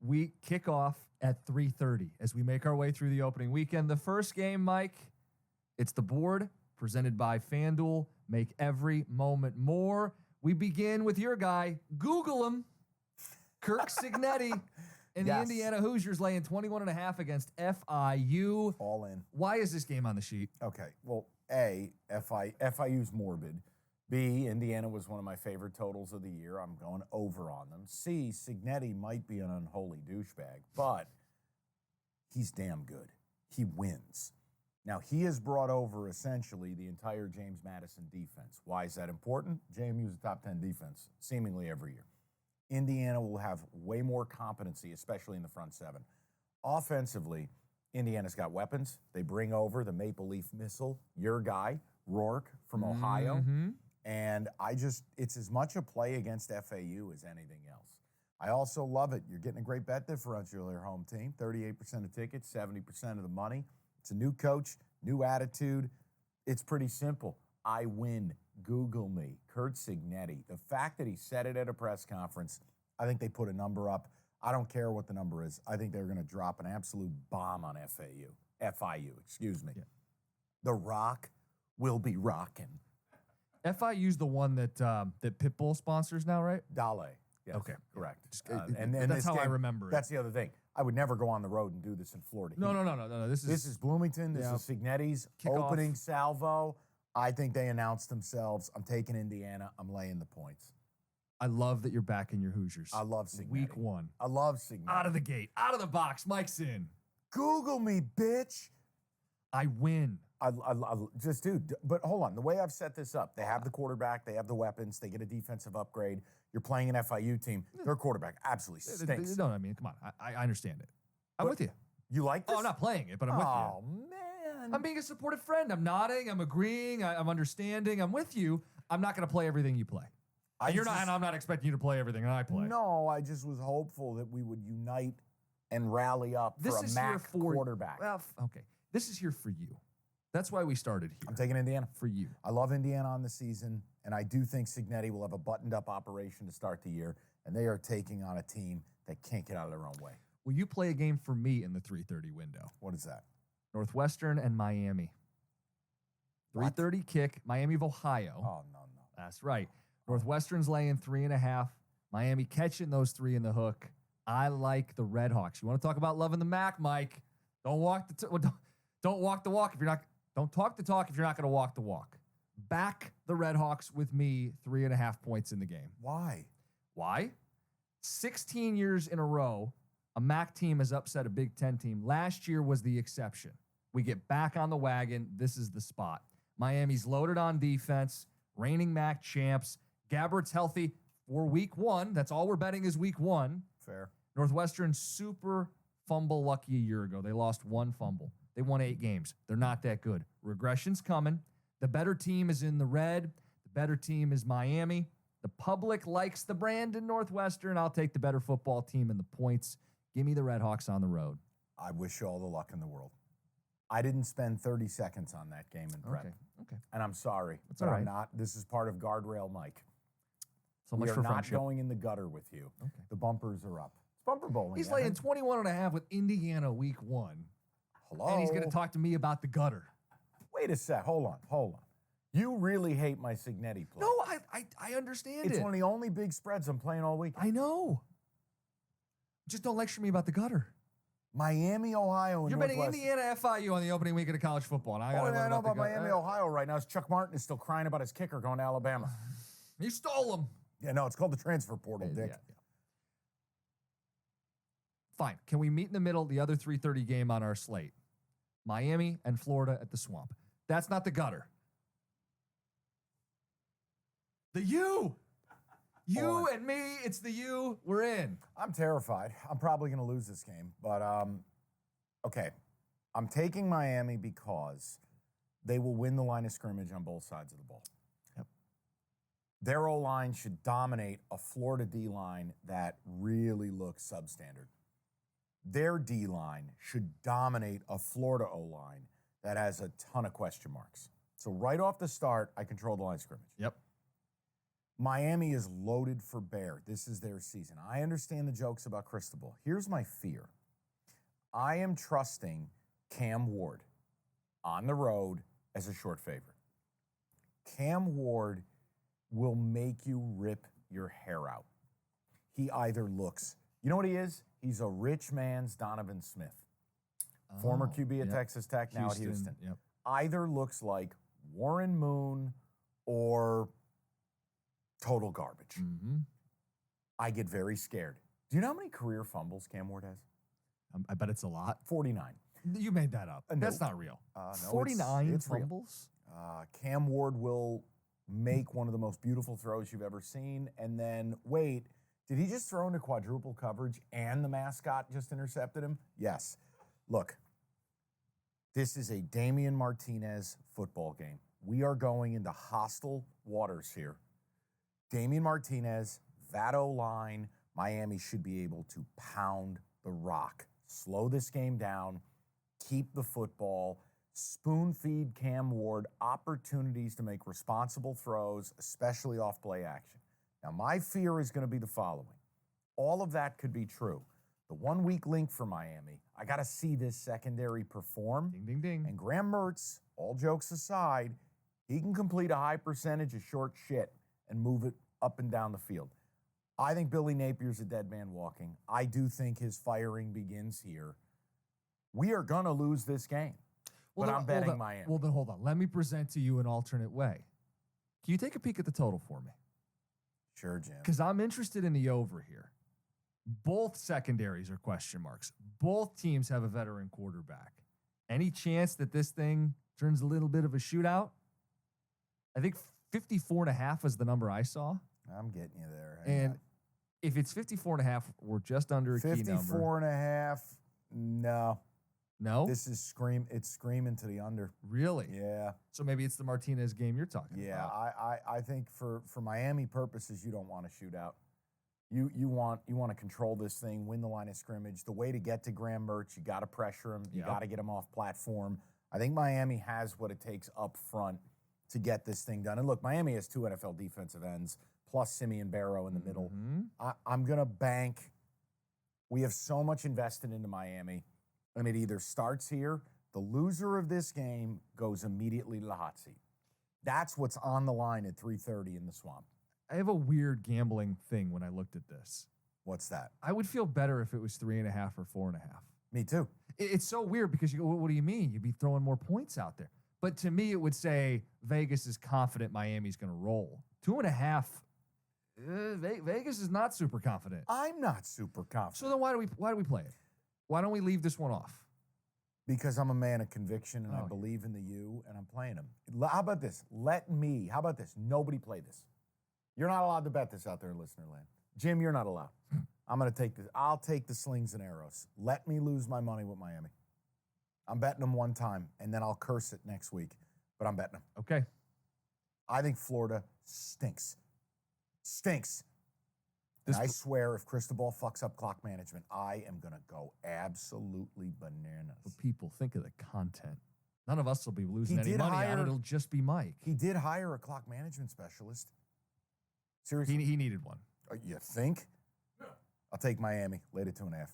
week kickoff at 3:30 as we make our way through the opening weekend. The first game, Mike, it's the board presented by FanDuel. Make every moment more. We begin with your guy. Google him. Kirk Cignetti and the Indiana Hoosiers laying 21.5 against FIU. All in. Why is this game on the sheet? Okay. Well, A, FIU's morbid. B, Indiana was one of my favorite totals of the year. I'm going over on them. C, Cignetti might be an unholy douchebag, but he's damn good. He wins. Now, he has brought over essentially the entire James Madison defense. Why is that important? JMU's a top 10 defense, seemingly every year. Indiana will have way more competency, especially in the front seven. Offensively, Indiana's got weapons. They bring over the Maple Leaf missile, your guy, Rourke from Ohio. And it's as much a play against FAU as anything else. I also love it. You're getting a great bet differential your home team. 38% of tickets, 70% of the money. It's a new coach, new attitude. It's pretty simple. I win. Google me. Kurt Cignetti. The fact that he said it at a press conference, I think they put a number up. I don't care what the number is. I think they're going to drop an absolute bomb on FIU. Yeah. The Rock will be rocking. FIU's the one that Pitbull sponsors now, right? Dale. Yes, okay. Correct. And that's how I remember it. That's the other thing. I would never go on the road and do this in Florida. No. This is Bloomington. This is Cignetti's opening salvo. I think they announced themselves. I'm taking Indiana. I'm laying the points. I love that you're backing your Hoosiers. I love Cignetti. Week one. I love Cignetti. Out of the gate. Out of the box. Mike's in. Google me, bitch. I win. Dude, but hold on. The way I've set this up, they have the quarterback, they have the weapons, they get a defensive upgrade. You're playing an FIU team. Their quarterback absolutely stinks. No, I mean, come on. I understand it. I'm with you. You like this? Oh, I'm not playing it, but I'm with you. Oh, man. I'm being a supportive friend. I'm nodding. I'm agreeing. I'm understanding. I'm with you. I'm not going to play everything you play. And I'm not expecting you to play everything I play. No, I just was hopeful that we would unite and rally up for a MAC quarterback. Well, okay. This is here for you. That's why we started here. I'm taking Indiana. For you. I love Indiana on the season, and I do think Cignetti will have a buttoned-up operation to start the year, and they are taking on a team that can't get out of their own way. Will you play a game for me in the 3:30 window? What is that? Northwestern and Miami. 3:30 kick, Miami of Ohio. Oh, no. That's right. Northwestern's laying 3.5. Miami catching those 3 in the hook. I like the Red Hawks. You want to talk about loving the MAC, Mike? Don't walk the walk if you're not. Don't talk the talk if you're not going to walk the walk. Back the Red Hawks with me, 3.5 points in the game. Why? 16 years in a row, a MAC team has upset a Big Ten team. Last year was the exception. We get back on the wagon. This is the spot. Miami's loaded on defense, reigning MAC champs. Gabbert's healthy for week one. That's all we're betting is week one. Fair. Northwestern super fumble lucky a year ago. They lost 1 fumble. They won 8 games. They're not that good. Regression's coming. The better team is in the red. The better team is Miami. The public likes the brand in Northwestern. I'll take the better football team and the points. Give me the Red Hawks on the road. I wish you all the luck in the world. I didn't spend 30 seconds on that game in prep. Okay. And I'm sorry. It's all right. I'm not. This is part of Guardrail Mike. So much for friendship. friendship. Not going in the gutter with you. Okay. The bumpers are up. It's bumper bowling. He's laying 21.5 with Indiana week one. Hello? And he's going to talk to me about the gutter. Wait a sec. Hold on. You really hate my Cignetti play. No, I understand It's one of the only big spreads I'm playing all week. I know. Just don't lecture me about the gutter. Miami, Ohio, and You're betting Indiana FIU on the opening weekend of college football. And all I know about Miami, Ohio right now is Chuck Martin is still crying about his kicker going to Alabama. You stole him. Yeah, no, it's called the transfer portal, Dick. Yeah. Fine. Can we meet in the middle, the other 3:30 game on our slate? Miami and Florida at the Swamp. That's not the gutter. The U. You and me, it's the U. We're in. I'm terrified. I'm probably going to lose this game. But, okay. I'm taking Miami because they will win the line of scrimmage on both sides of the ball. Yep. Their O-line should dominate a Florida D-line that really looks substandard. Their D-line should dominate a Florida O-line that has a ton of question marks. So right off the start, I control the line of scrimmage. Yep. Miami is loaded for bear. This is their season. I understand the jokes about Cristobal. Here's my fear. I am trusting Cam Ward on the road as a short favorite. Cam Ward will make you rip your hair out. He either looks, you know what he is? He's a rich man's Donovan Smith. Former QB at Texas Tech, now at Houston. Yep. Either looks like Warren Moon or total garbage. Mm-hmm. I get very scared. Do you know how many career fumbles Cam Ward has? I bet it's a lot. 49. You made that up. No. That's not real. No, 49 it's real. fumbles? Cam Ward will make one of the most beautiful throws you've ever seen. And then, wait, did he just throw into quadruple coverage and the mascot just intercepted him? Yes. Look, this is a Damian Martinez football game. We are going into hostile waters here. Damian Martinez, that O-line, Miami should be able to pound the rock. Slow this game down, keep the football, spoon feed Cam Ward opportunities to make responsible throws, especially off play action. Now, my fear is going to be the following. All of that could be true. The 1 weak link for Miami, I got to see this secondary perform. Ding, ding, ding. And Graham Mertz, all jokes aside, he can complete a high percentage of short shit and move it up and down the field. I think Billy Napier's a dead man walking. I do think his firing begins here. We are going to lose this game, but I'm betting Miami. Well, then hold on. Let me present to you an alternate way. Can you take a peek at the total for me? Sure, Jim. Because I'm interested in the over here. Both secondaries are question marks. Both teams have a veteran quarterback. Any chance that this thing turns a little bit of a shootout? I think 54.5 was the number I saw. I'm getting you there. And if it's 54.5, we're just under a key number. 54.5, no. No? This is it's screaming to the under. Really? Yeah. So maybe it's the Martinez game you're talking about. Yeah, I think for Miami purposes, you don't want to shoot out. You want to control this thing, win the line of scrimmage. The way to get to Graham Mertz, you got to pressure him. You got to get him off platform. I think Miami has what it takes up front to get this thing done. And look, Miami has 2 NFL defensive ends, plus Simeon Barrow in the middle. I'm going to bank. We have so much invested into Miami, and it either starts here, the loser of this game goes immediately to the hot seat. That's what's on the line at 3:30 in the Swamp. I have a weird gambling thing when I looked at this. What's that? I would feel better if it was 3.5 or 4.5. Me too. It's so weird because you go, what do you mean? You'd be throwing more points out there. But to me, it would say Vegas is confident Miami's going to roll. 2.5, Vegas is not super confident. I'm not super confident. So then why do we play it? Why don't we leave this one off? Because I'm a man of conviction and I believe in the U and I'm playing them. How about this? How about this? Nobody play this. You're not allowed to bet this out there in listener land. Jim, you're not allowed. I'm going to take this. I'll take the slings and arrows. Let me lose my money with Miami. I'm betting them one time, and then I'll curse it next week. But I'm betting them. Okay. I think Florida stinks. Stinks. And I swear, if Cristobal fucks up clock management, I am going to go absolutely bananas. But people, think of the content. None of us will be losing any money on it. It'll just be Mike. He did hire a clock management specialist. Seriously. He needed one. You think? I'll take Miami. Laid it 2.5.